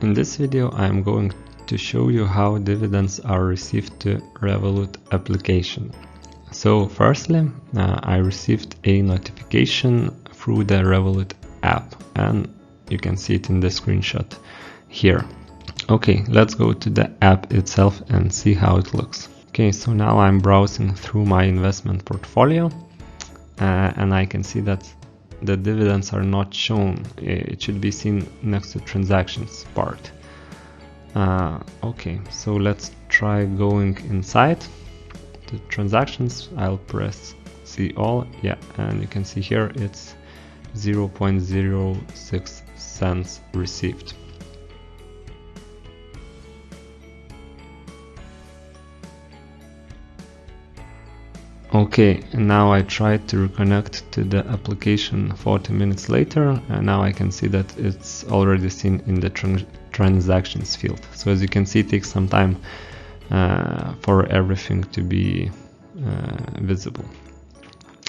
In this video I'm going to show you how dividends are received to Revolut application. So firstly, I received a notification through the Revolut app, and you can see it in the screenshot here. Okay, let's go to the app itself and see how it looks. Okay, so now I'm browsing through my investment portfolio and I can see that the dividends are not shown. It should be seen next to transactions part. Okay, so let's try going inside the transactions. I'll press see all, yeah, and you can see here it's 0.06 cents received. Okay, and now I tried to reconnect to the application 40 minutes later, and now I can see that it's already seen in the transactions field. So as you can see, it takes some time for everything to be visible.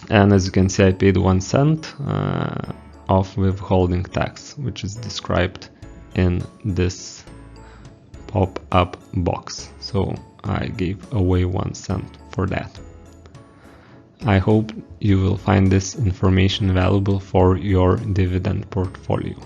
And as you can see, I paid 1 cent of withholding tax, which is described in this pop-up box. So I gave away 1 cent for that. I hope you will find this information valuable for your dividend portfolio.